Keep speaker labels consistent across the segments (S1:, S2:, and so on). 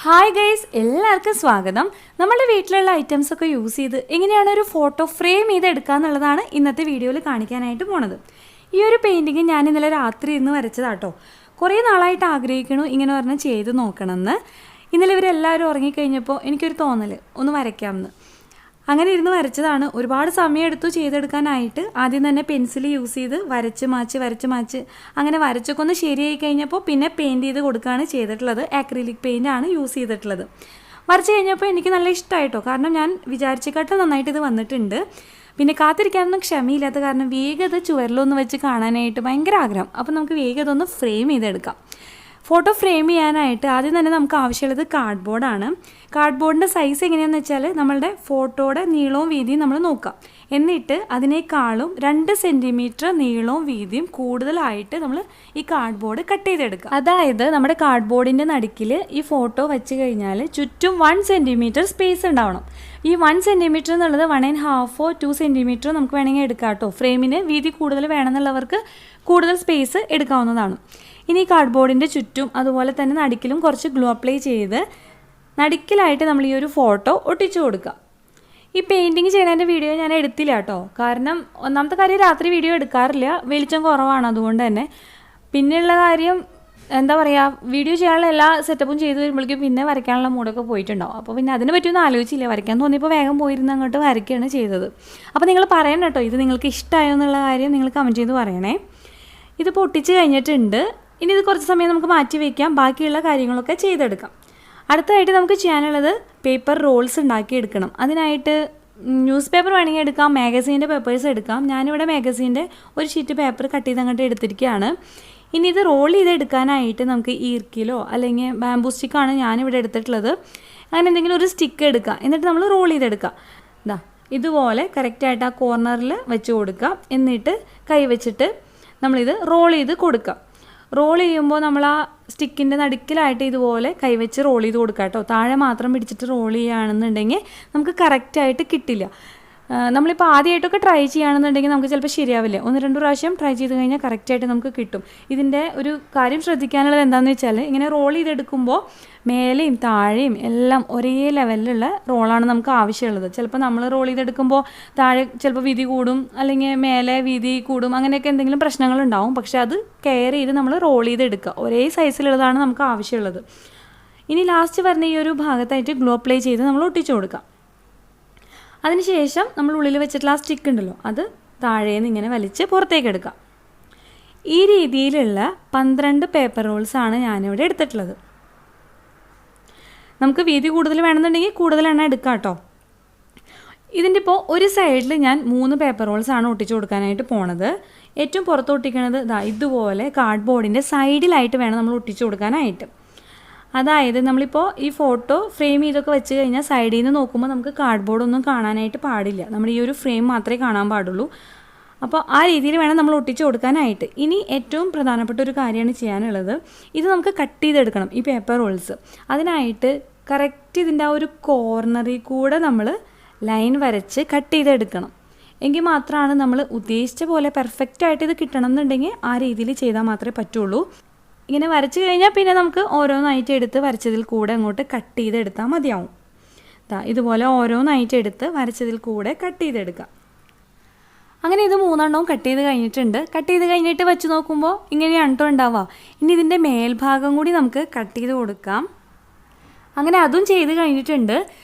S1: Hi guys, എല്ലാവർക്കും സ്വാഗതം. നമ്മുടെ വീട്ടിലുള്ള ഐറ്റംസ് ഒക്കെ യൂസ് ചെയ്ത് എങ്ങനെയാണ് ഒരു ഫോട്ടോ ഫ്രെയിം ചെയ്ത് എടുക്കുക എന്നുള്ളതാണ് ഇന്നത്തെ വീഡിയോയിൽ കാണിക്കാനായിട്ട് പോണത്. ഈ ഒരു പെയിൻറ്റിങ് ഞാൻ ഇന്നലെ രാത്രി ഇന്ന് വരച്ചതാട്ടോ. കുറേ നാളായിട്ട് ആഗ്രഹിക്കണു ഇങ്ങനെ പറഞ്ഞാൽ ചെയ്ത് നോക്കണമെന്ന്. ഇന്നലെ ഇവരെല്ലാവരും ഉറങ്ങിക്കഴിഞ്ഞപ്പോൾ എനിക്കൊരു തോന്നൽ ഒന്ന് വരയ്ക്കാമെന്ന്. അങ്ങനെ ഇരുന്ന് വരച്ചതാണ്. ഒരുപാട് സമയം എടുത്തു ചെയ്തെടുക്കാനായിട്ട്. ആദ്യം തന്നെ പെൻസിൽ യൂസ് ചെയ്ത് വരച്ച് മാച്ച് അങ്ങനെ വരച്ചൊക്കെ ഒന്ന് ശരിയായി കഴിഞ്ഞപ്പോൾ പിന്നെ പെയിൻറ്റ് ചെയ്ത് കൊടുക്കുകയാണ് ചെയ്തിട്ടുള്ളത്. ആക്രിലിക് പെയിൻ്റാണ് യൂസ് ചെയ്തിട്ടുള്ളത്. വരച്ച് കഴിഞ്ഞപ്പോൾ എനിക്ക് നല്ല ഇഷ്ടമായിട്ടോ. കാരണം ഞാൻ വിചാരിച്ചേക്കാട്ടും നന്നായിട്ട് ഇത് വന്നിട്ടുണ്ട്. പിന്നെ കാത്തിരിക്കാനൊന്നും ക്ഷമയില്ലാത്ത കാരണം വേഗം ഇത് ചുവരിലൊന്ന് വെച്ച് കാണാനായിട്ട് ഭയങ്കര ആഗ്രഹം. അപ്പോൾ നമുക്ക് വേഗം ഇതൊന്ന് ഫ്രെയിം ചെയ്തെടുക്കാം. ഫോട്ടോ ഫ്രെയിം ചെയ്യാനായിട്ട് ആദ്യം തന്നെ നമുക്ക് ആവശ്യമുള്ളത് കാർഡ്ബോർഡാണ്. കാർഡ്ബോർഡിൻ്റെ സൈസ് എങ്ങനെയാണെന്ന് വെച്ചാൽ നമ്മളുടെ ഫോട്ടോയുടെ നീളവും വീതിയും നമ്മൾ നോക്കാം. എന്നിട്ട് അതിനേക്കാളും 2 സെൻറ്റിമീറ്റർ നീളവും വീതിയും കൂടുതലായിട്ട് നമ്മൾ ഈ കാർഡ്ബോർഡ് കട്ട് ചെയ്തെടുക്കുക. അതായത് നമ്മുടെ കാർഡ്ബോർഡിൻ്റെ നടുക്കിൽ ഈ ഫോട്ടോ വെച്ച് കഴിഞ്ഞാൽ ചുറ്റും 1 സെൻറ്റിമീറ്റർ സ്പേസ് ഉണ്ടാവണം. ഈ 1 സെൻറ്റിമീറ്റർ എന്നുള്ളത് 1.5 2 സെൻറ്റിമീറ്റർ നമുക്ക് വേണമെങ്കിൽ എടുക്കാം കേട്ടോ. ഫ്രെയിമിന് വീതി കൂടുതൽ വേണമെന്നുള്ളവർക്ക് കൂടുതൽ സ്പേസ് എടുക്കാവുന്നതാണ്. ഇനി കാർഡ്ബോർഡിൻ്റെ ചുറ്റും അതുപോലെ തന്നെ നടുക്കിലും കുറച്ച് ഗ്ലൂ അപ്ലൈ ചെയ്ത് നടുക്കിലായിട്ട് നമ്മൾ ഈ ഒരു ഫോട്ടോ ഒട്ടിച്ചു കൊടുക്കുക. ഈ പെയിൻറ്റിങ് ചെയ്യുന്നതിൻ്റെ വീഡിയോ ഞാൻ എടുത്തില്ല കേട്ടോ. കാരണം ഒന്നാമത്തെ കാര്യം രാത്രി വീഡിയോ എടുക്കാറില്ല, വെളിച്ചം കുറവാണ്. അതുകൊണ്ട് തന്നെ പിന്നെയുള്ള കാര്യം എന്താ പറയുക, വീഡിയോ ചെയ്യാനുള്ള എല്ലാ സെറ്റപ്പും ചെയ്ത് വരുമ്പോഴേക്കും പിന്നെ വരയ്ക്കാനുള്ള മൂടൊക്കെ പോയിട്ടുണ്ടാവും. അപ്പോൾ പിന്നെ അതിനെ പറ്റിയൊന്നും ആലോചിച്ചില്ല. വരയ്ക്കാൻ തോന്നിയപ്പോൾ വേഗം പോയിരുന്ന് അങ്ങോട്ട് വരയ്ക്കുകയാണ് ചെയ്തത്. അപ്പോൾ നിങ്ങൾ പറയണം കേട്ടോ, ഇത് നിങ്ങൾക്ക് ഇഷ്ടമായോ എന്നുള്ള കാര്യം നിങ്ങൾ കമൻറ്റ് ചെയ്ത് പറയണേ. ഇത് പൊട്ടിച്ച് കഴിഞ്ഞിട്ടുണ്ട്. ഇനി ഇത് കുറച്ച് സമയം നമുക്ക് മാറ്റി വയ്ക്കാം. ബാക്കിയുള്ള കാര്യങ്ങളൊക്കെ ചെയ്തെടുക്കാം. അടുത്തതായിട്ട് നമുക്ക് ചെയ്യാനുള്ളത് പേപ്പർ റോൾസ് ഉണ്ടാക്കിയെടുക്കണം. അതിനായിട്ട് ന്യൂസ് പേപ്പർ വേണമെങ്കിൽ എടുക്കാം, മാഗസീൻ്റെ പേപ്പേഴ്സ് എടുക്കാം. ഞാനിവിടെ മാഗസീൻ്റെ ഒരു ഷീറ്റ് പേപ്പർ കട്ട് ചെയ്ത് അങ്ങോട്ട് എടുത്തിരിക്കുകയാണ്. ഇനി ഇത് റോൾ ചെയ്തെടുക്കാനായിട്ട് നമുക്ക് ഈർക്കിലോ അല്ലെങ്കിൽ ബാംബൂ സ്റ്റിക്കാണ് ഞാനിവിടെ എടുത്തിട്ടുള്ളത്. അങ്ങനെ എന്തെങ്കിലും ഒരു സ്റ്റിക്ക് എടുക്കുക. എന്നിട്ട് നമ്മൾ റോൾ ചെയ്തെടുക്കുക. ഇതാ ഇതുപോലെ കറക്റ്റായിട്ട് ആ കോർണറിൽ വെച്ച് കൊടുക്കുക. എന്നിട്ട് കൈ വെച്ചിട്ട് നമ്മളിത് റോൾ ചെയ്ത് കൊടുക്കുക. റോൾ ചെയ്യുമ്പോൾ നമ്മൾ ആ സ്റ്റിക്കിൻ്റെ നടുക്കിലായിട്ട് ഇതുപോലെ കൈവച്ച് റോൾ ചെയ്ത് കൊടുക്കുക കേട്ടോ. താഴെ മാത്രം പിടിച്ചിട്ട് റോൾ ചെയ്യുകയാണെന്നുണ്ടെങ്കിൽ നമുക്ക് കറക്റ്റായിട്ട് കിട്ടില്ല. നമ്മളിപ്പോൾ ആദ്യമായിട്ടൊക്കെ ട്രൈ ചെയ്യുകയാണെന്നുണ്ടെങ്കിൽ നമുക്ക് ചിലപ്പോൾ ശരിയാവില്ല. 1-2 പ്രാവശ്യം ട്രൈ ചെയ്ത് കഴിഞ്ഞാൽ കറക്റ്റായിട്ട് നമുക്ക് കിട്ടും. ഇതിൻ്റെ ഒരു കാര്യം ശ്രദ്ധിക്കാനുള്ളത് എന്താണെന്ന് വെച്ചാൽ ഇങ്ങനെ റോൾ ചെയ്തെടുക്കുമ്പോൾ മേലെയും താഴെയും എല്ലാം ഒരേ ലെവലിലുള്ള റോളാണ് നമുക്ക് ആവശ്യമുള്ളത്. ചിലപ്പോൾ നമ്മൾ റോൾ ചെയ്തെടുക്കുമ്പോൾ താഴെ ചിലപ്പോൾ വീതി കൂടും, അല്ലെങ്കിൽ മേലെ വീതി കൂടും, അങ്ങനെയൊക്കെ എന്തെങ്കിലും പ്രശ്നങ്ങളുണ്ടാവും. പക്ഷേ അത് കെയർ ചെയ്ത് നമ്മൾ റോൾ ചെയ്തെടുക്കുക. ഒരേ സൈസിലുള്ളതാണ് നമുക്ക് ആവശ്യമുള്ളത്. ഇനി ലാസ്റ്റ് വരുന്ന ഈ ഒരു ഭാഗത്തായിട്ട് ഗ്ലൂ അപ്ലൈ ചെയ്ത് നമ്മൾ ഒട്ടിച്ചു കൊടുക്കാം. അതിനുശേഷം നമ്മൾ ഉള്ളിൽ വെച്ചിട്ടുള്ള ആ സ്റ്റിക്ക് ഉണ്ടല്ലോ, അത് താഴേന്ന് ഇങ്ങനെ വലിച്ച് പുറത്തേക്ക് എടുക്കാം. ഈ രീതിയിലുള്ള 12 പേപ്പർ റോൾസാണ് ഞാനിവിടെ എടുത്തിട്ടുള്ളത്. നമുക്ക് വീതി കൂടുതൽ വേണമെന്നുണ്ടെങ്കിൽ കൂടുതൽ എണ്ണം എടുക്കാം കേട്ടോ. ഇതിൻ്റെ ഇപ്പോൾ ഒരു സൈഡിൽ ഞാൻ 3 പേപ്പർ റോൾസാണ് ഒട്ടിച്ചു കൊടുക്കാനായിട്ട് പോണത്. ഏറ്റവും പുറത്ത് ഒട്ടിക്കുന്നത് ഇതുപോലെ കാർഡ്ബോർഡിൻ്റെ സൈഡിലായിട്ട് വേണം നമ്മൾ ഒട്ടിച്ചു കൊടുക്കാനായിട്ട്. അതായത് നമ്മളിപ്പോൾ ഈ ഫോട്ടോ ഫ്രെയിം ചെയ്തൊക്കെ വെച്ച് കഴിഞ്ഞാൽ സൈഡിൽ നിന്ന് നോക്കുമ്പോൾ നമുക്ക് കാർഡ്ബോർഡൊന്നും കാണാനായിട്ട് പാടില്ല. നമ്മൾ ഈ ഒരു ഫ്രെയിം മാത്രമേ കാണാൻ പാടുള്ളൂ. അപ്പോൾ ആ രീതിയിൽ വേണം നമ്മൾ ഒട്ടിച്ചു കൊടുക്കാനായിട്ട്. ഇനി ഏറ്റവും പ്രധാനപ്പെട്ട ഒരു കാര്യമാണ് ചെയ്യാനുള്ളത്. ഇത് നമുക്ക് കട്ട് ചെയ്തെടുക്കണം, ഈ പേപ്പർ റോൾസ്. അതിനായിട്ട് കറക്റ്റ് ഇതിൻ്റെ ആ ഒരു കോർണറിൽ കൂടെ നമ്മൾ ലൈൻ വരച്ച് കട്ട് ചെയ്തെടുക്കണം. എങ്കിൽ മാത്രമാണ് നമ്മൾ ഉദ്ദേശിച്ച പോലെ പെർഫെക്റ്റായിട്ട് ഇത് കിട്ടണം എന്നുണ്ടെങ്കിൽ ആ രീതിയിൽ ചെയ്താൽ മാത്രമേ പറ്റുള്ളൂ. ഇങ്ങനെ വരച്ച് കഴിഞ്ഞാൽ പിന്നെ നമുക്ക് ഓരോന്നായിട്ട് എടുത്ത് വരച്ചതിൽ കൂടെ അങ്ങോട്ട് കട്ട് ചെയ്തെടുത്താൽ മതിയാവും. ഇതുപോലെ ഓരോന്നായിട്ട് എടുത്ത് വരച്ചതിൽ കൂടെ കട്ട് ചെയ്തെടുക്കാം. അങ്ങനെ ഇത് 3 എണ്ണവും കട്ട് ചെയ്ത് കഴിഞ്ഞിട്ടുണ്ട്. കട്ട് ചെയ്ത് കഴിഞ്ഞിട്ട് വെച്ച് നോക്കുമ്പോൾ ഇങ്ങനെയാണ് കേട്ടോ ഉണ്ടാവുക. ഇനി ഇതിൻ്റെ മേൽഭാഗം കൂടി നമുക്ക് കട്ട് ചെയ്ത് കൊടുക്കാം. അങ്ങനെ അതും ചെയ്ത് കഴിഞ്ഞിട്ടുണ്ട്.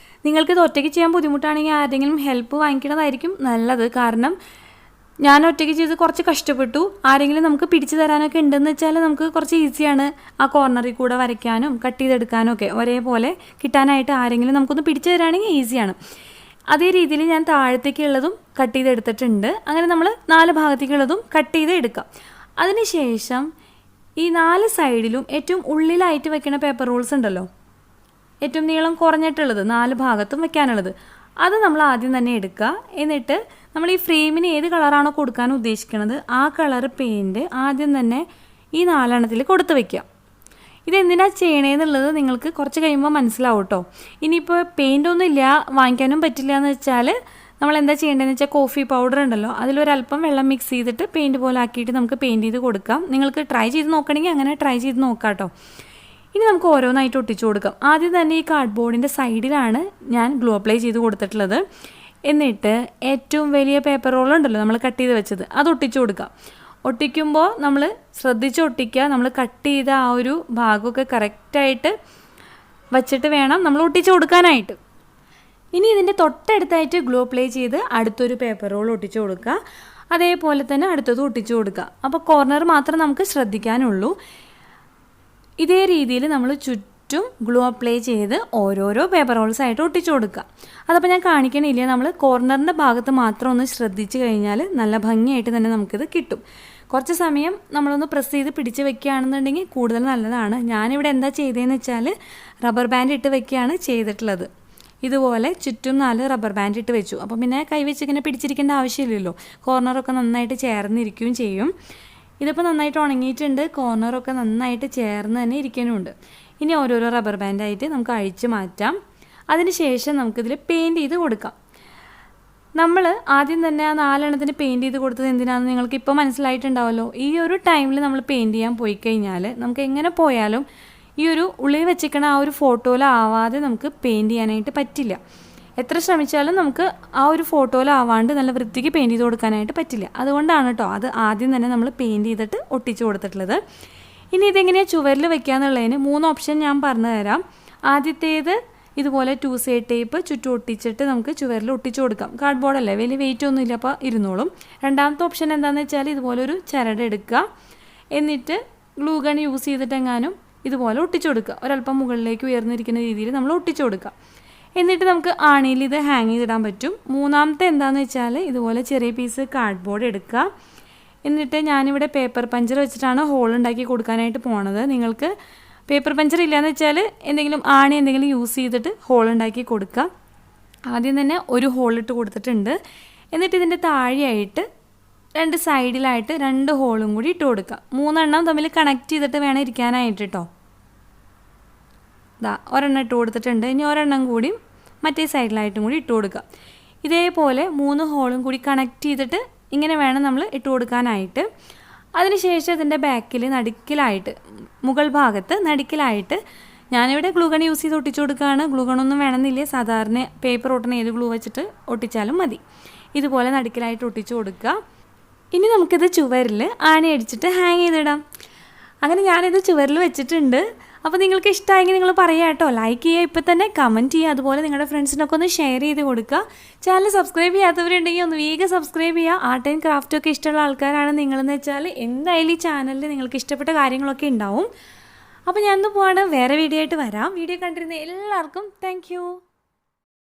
S1: നിങ്ങൾക്ക് ഇത് ഒറ്റയ്ക്ക് ചെയ്യാൻ ബുദ്ധിമുട്ടാണെങ്കിൽ ആരെങ്കിലും ഹെൽപ്പ് വാങ്ങിക്കുന്നതായിരിക്കും നല്ലത്. കാരണം ഞാൻ ഒറ്റയ്ക്ക് ചെയ്ത് കുറച്ച് കഷ്ടപ്പെട്ടു. ആരെങ്കിലും നമുക്ക് പിടിച്ചു തരാനൊക്കെ ഉണ്ടെന്ന് വെച്ചാൽ നമുക്ക് കുറച്ച് ഈസിയാണ് ആ കോർണറിൽ കൂടെ വരയ്ക്കാനും കട്ട് ചെയ്തെടുക്കാനും ഒക്കെ. ഒരേപോലെ കിട്ടാനായിട്ട് ആരെങ്കിലും നമുക്കൊന്ന് പിടിച്ചു തരാണെങ്കിൽ ഈസിയാണ്. അതേ രീതിയിൽ ഞാൻ താഴത്തേക്കുള്ളതും കട്ട് ചെയ്തെടുത്തിട്ടുണ്ട്. അങ്ങനെ നമ്മൾ 4 ഭാഗത്തേക്കുള്ളതും കട്ട് ചെയ്ത് എടുക്കാം. അതിനുശേഷം ഈ 4 സൈഡിലും ഏറ്റവും ഉള്ളിലായിട്ട് വെക്കുന്ന പേപ്പർ റോൾസ് ഉണ്ടല്ലോ, ഏറ്റവും നീളം കുറഞ്ഞിട്ടുള്ളത് 4 ഭാഗത്തും വെക്കാനുള്ളത്, അത് നമ്മൾ ആദ്യം തന്നെ എടുക്കുക. എന്നിട്ട് നമ്മൾ ഈ ഫ്രെയിമിന് ഏത് കളറാണോ കൊടുക്കാൻ ഉദ്ദേശിക്കുന്നത് ആ കളർ പെയിൻറ്റ് ആദ്യം തന്നെ ഈ 4 എണ്ണത്തിൽ കൊടുത്ത് വയ്ക്കുക. ഇതെന്തിനാണ് ചെയ്യണേന്നുള്ളത് നിങ്ങൾക്ക് കുറച്ച് കഴിയുമ്പോൾ മനസ്സിലാവും കേട്ടോ. ഇനിയിപ്പോൾ പെയിൻ്റൊന്നും ഇല്ല, വാങ്ങിക്കാനും പറ്റില്ല എന്ന് വെച്ചാൽ നമ്മൾ എന്താ ചെയ്യേണ്ടതെന്ന് വെച്ചാൽ കോഫി പൗഡർ ഉണ്ടല്ലോ, അതിലൊരല്പം വെള്ളം മിക്സ് ചെയ്തിട്ട് പെയിൻറ്റ് പോലെ ആക്കിയിട്ട് നമുക്ക് പെയിൻറ്റ് ചെയ്ത് കൊടുക്കാം. നിങ്ങൾക്ക് ട്രൈ ചെയ്ത് നോക്കണമെങ്കിൽ അങ്ങനെ ട്രൈ ചെയ്ത് നോക്കാം കേട്ടോ. ഇനി നമുക്ക് ഓരോന്നായിട്ട് ഒട്ടിച്ചു കൊടുക്കാം. ആദ്യം തന്നെ ഈ കാർഡ്ബോർഡിൻ്റെ സൈഡിലാണ് ഞാൻ ഗ്ലൂ അപ്ലൈ ചെയ്ത് കൊടുത്തിട്ടുള്ളത്. എന്നിട്ട് ഏറ്റവും വലിയ പേപ്പർ റോളുണ്ടല്ലോ നമ്മൾ കട്ട് ചെയ്ത് വെച്ചത്, അത് ഒട്ടിച്ചു കൊടുക്കാം. ഒട്ടിക്കുമ്പോൾ നമ്മൾ ശ്രദ്ധിച്ച് ഒട്ടിക്കുക. നമ്മൾ കട്ട് ചെയ്ത ആ ഒരു ഭാഗമൊക്കെ കറക്റ്റായിട്ട് വച്ചിട്ട് വേണം നമ്മൾ ഒട്ടിച്ചു കൊടുക്കാനായിട്ട്. ഇനി ഇതിൻ്റെ തൊട്ടടുത്തായിട്ട് ഗ്ലൂ അപ്ലൈ ചെയ്ത് അടുത്തൊരു പേപ്പർ റോൾ ഒട്ടിച്ചു കൊടുക്കുക. അതേപോലെ തന്നെ അടുത്തത് ഒട്ടിച്ചു കൊടുക്കുക. അപ്പോൾ കോർണർ മാത്രം നമുക്ക് ശ്രദ്ധിക്കാനുള്ളൂ. ഇതേ രീതിയിൽ നമ്മൾ ചുറ്റും ഗ്ലൂ അപ്ലൈ ചെയ്ത് ഓരോരോ പേപ്പർ റോൾസായിട്ട് ഒട്ടിച്ചു കൊടുക്കുക. അതപ്പോൾ ഞാൻ കാണിക്കണില്ല, നമ്മൾ കോർണറിൻ്റെ ഭാഗത്ത് മാത്രം ഒന്ന് ശ്രദ്ധിച്ച് കഴിഞ്ഞാൽ നല്ല ഭംഗിയായിട്ട് തന്നെ നമുക്കിത് കിട്ടും. കുറച്ച് സമയം നമ്മളൊന്ന് പ്രസ് ചെയ്ത് പിടിച്ച് വെക്കുകയാണെന്നുണ്ടെങ്കിൽ കൂടുതൽ നല്ലതാണ്. ഞാനിവിടെ എന്താ ചെയ്തതെന്ന് വെച്ചാൽ റബ്ബർ ബാൻഡ് ഇട്ട് വെക്കുകയാണ് ചെയ്തിട്ടുള്ളത്. ഇതുപോലെ ചുറ്റും 4 റബ്ബർ ബാൻഡ് ഇട്ട് വെച്ചു. അപ്പോൾ പിന്നെ കൈവച്ച് ഇങ്ങനെ പിടിച്ചിരിക്കേണ്ട ആവശ്യമില്ലല്ലോ. കോർണറൊക്കെ നന്നായിട്ട് ചേർന്നിരിക്കുകയും ചെയ്യും. ഇതിപ്പോൾ നന്നായിട്ട് ഉണങ്ങിയിട്ടുണ്ട്. കോർണറൊക്കെ നന്നായിട്ട് ചേർന്ന് തന്നെ ഇരിക്കാനുമുണ്ട്. ഇനി ഓരോരോ റബ്ബർ ബാൻഡായിട്ട് നമുക്ക് അഴിച്ച് മാറ്റാം. അതിന് ശേഷം നമുക്കിതിൽ പെയിൻറ്റ് ചെയ്ത് കൊടുക്കാം. നമ്മൾ ആദ്യം തന്നെ ആ 4 എണ്ണത്തിന് പെയിൻറ്റ് ചെയ്ത് കൊടുത്തത് എന്തിനാണെന്ന് നിങ്ങൾക്ക് ഇപ്പോൾ മനസ്സിലായിട്ടുണ്ടാവുമല്ലോ. ഈ ഒരു ടൈമിൽ നമ്മൾ പെയിൻറ്റ് ചെയ്യാൻ പോയി കഴിഞ്ഞാൽ നമുക്ക് എങ്ങനെ പോയാലും ഈ ഒരു ഉള്ളിൽ വെച്ചിരിക്കണ ആ ഒരു ഫോട്ടോയിലാവാതെ നമുക്ക് പെയിൻറ്റ് ചെയ്യാനായിട്ട് പറ്റില്ല. എത്ര ശ്രമിച്ചാലും നമുക്ക് ആ ഒരു ഫോട്ടോയിലാവാണ്ട് നല്ല വൃത്തിക്ക് പെയിൻറ്റ് ചെയ്ത് കൊടുക്കാനായിട്ട് പറ്റില്ല. അതുകൊണ്ടാണ് കേട്ടോ അത് ആദ്യം തന്നെ നമ്മൾ പെയിൻറ്റ് ചെയ്തിട്ട് ഒട്ടിച്ച് കൊടുത്തിട്ടുള്ളത്. ഇനി ഇതെങ്ങനെയാണ് ചുവരിൽ വെക്കുക എന്നുള്ളതിന് 3 ഓപ്ഷൻ ഞാൻ പറഞ്ഞു തരാം. ആദ്യത്തേത് ഇതുപോലെ 2 സൈഡ് ടേപ്പ് ചുറ്റും ഒട്ടിച്ചിട്ട് നമുക്ക് ചുവരിൽ ഒട്ടിച്ചു കൊടുക്കാം. കാർഡ്ബോർഡല്ലേ, വലിയ വെയിറ്റ് ഒന്നുമില്ല, അപ്പോൾ ഇരുന്നോളും. രണ്ടാമത്തെ ഓപ്ഷൻ എന്താണെന്ന് വെച്ചാൽ ഇതുപോലൊരു ചരട് എടുക്കുക. എന്നിട്ട് ഗ്ലൂ ഗൺ യൂസ് ചെയ്തിട്ടെങ്ങാനും ഇതുപോലെ ഒട്ടിച്ചു കൊടുക്കുക. ഒരല്പം മുകളിലേക്ക് ഉയർന്നിരിക്കുന്ന രീതിയിൽ നമ്മൾ ഒട്ടിച്ചു കൊടുക്കുക. എന്നിട്ട് നമുക്ക് ആണിയിൽ ഇത് ഹാങ് ചെയ്തിടാൻ പറ്റും. മൂന്നാമത്തെ എന്താണെന്ന് വെച്ചാൽ ഇതുപോലെ ചെറിയ പീസ് കാർഡ്ബോർഡ് എടുക്കുക. എന്നിട്ട് ഞാനിവിടെ പേപ്പർ പഞ്ചർ വെച്ചിട്ടാണ് ഹോൾ ഉണ്ടാക്കി കൊടുക്കാനായിട്ട് പോണത്. നിങ്ങൾക്ക് പേപ്പർ പഞ്ചർ ഇല്ലയെന്ന് വെച്ചാൽ എന്തെങ്കിലും ആണി എന്തെങ്കിലും യൂസ് ചെയ്തിട്ട് ഹോൾ ഉണ്ടാക്കി കൊടുക്കുക. ആദ്യം തന്നെ ഒരു ഹോളിട്ട് കൊടുത്തിട്ടുണ്ട്. എന്നിട്ട് ഇതിൻ്റെ താഴെയായിട്ട് 2 സൈഡിലായിട്ട് 2 ഹോളും കൂടി ഇട്ട് കൊടുക്കുക. 3 എണ്ണം തമ്മിൽ കണക്ട് ചെയ്തിട്ട് വേണം ഇരിക്കാനായിട്ട് കേട്ടോ. ഇതാ ഒരെണ്ണം ഇട്ട് കൊടുത്തിട്ടുണ്ട്. ഇനി ഒരെണ്ണം കൂടി മറ്റേ സൈഡിലായിട്ടും കൂടി ഇട്ട് കൊടുക്കുക. ഇതേപോലെ 3 ഹോളും കൂടി കണക്ട് ചെയ്തിട്ട് ഇങ്ങനെ വേണം നമ്മൾ ഇട്ട് കൊടുക്കാനായിട്ട്. അതിനുശേഷം ഇതിൻ്റെ ബാക്കിൽ നടുക്കിലായിട്ട് മുകൾ ഭാഗത്ത് നടുക്കിലായിട്ട് ഞാനിവിടെ ഗ്ലൂ ഗൺ യൂസ് ചെയ്ത് ഒട്ടിച്ചു കൊടുക്കുകയാണ്. ഗ്ലൂ ഗണൊന്നും വേണമെന്നില്ലേ, സാധാരണ പേപ്പർ ഒട്ടണ ഏത് ഗ്ലൂ വെച്ചിട്ട് ഒട്ടിച്ചാലും മതി. ഇതുപോലെ നടുക്കിലായിട്ട് ഒട്ടിച്ചു കൊടുക്കുക. ഇനി നമുക്കിത് ചുവരിൽ ആണി അടിച്ചിട്ട് ഹാങ് ചെയ്തിടാം. അങ്ങനെ ഞാനിത് ചുവരിൽ വെച്ചിട്ടുണ്ട്. അപ്പോൾ നിങ്ങൾക്ക് ഇഷ്ടമായെങ്കിൽ നിങ്ങൾ പറയുക കേട്ടോ. ലൈക്ക് ചെയ്യുക, ഇപ്പോൾ തന്നെ കമൻറ്റ് ചെയ്യുക. അതുപോലെ നിങ്ങളുടെ ഫ്രണ്ട്സിനൊക്കെ ഒന്ന് ഷെയർ ചെയ്ത് കൊടുക്കുക. ചാനൽ സബ്സ്ക്രൈബ് ചെയ്യാത്തവരുണ്ടെങ്കിൽ ഒന്ന് വേഗം സബ്സ്ക്രൈബ് ചെയ്യുക. ആർട്ട് ആൻഡ് ക്രാഫ്റ്റ് ഒക്കെ ഇഷ്ടമുള്ള ആൾക്കാരാണ് നിങ്ങളെന്ന് വെച്ചാൽ എന്തായാലും ഈ ചാനലിൽ നിങ്ങൾക്ക് ഇഷ്ടപ്പെട്ട കാര്യങ്ങളൊക്കെ ഉണ്ടാവും. അപ്പോൾ ഞാൻ ഒന്ന് പോവാണ്, വേറെ വീഡിയോ ആയിട്ട് വരാം. വീഡിയോ കണ്ടിരുന്ന എല്ലാവർക്കും താങ്ക്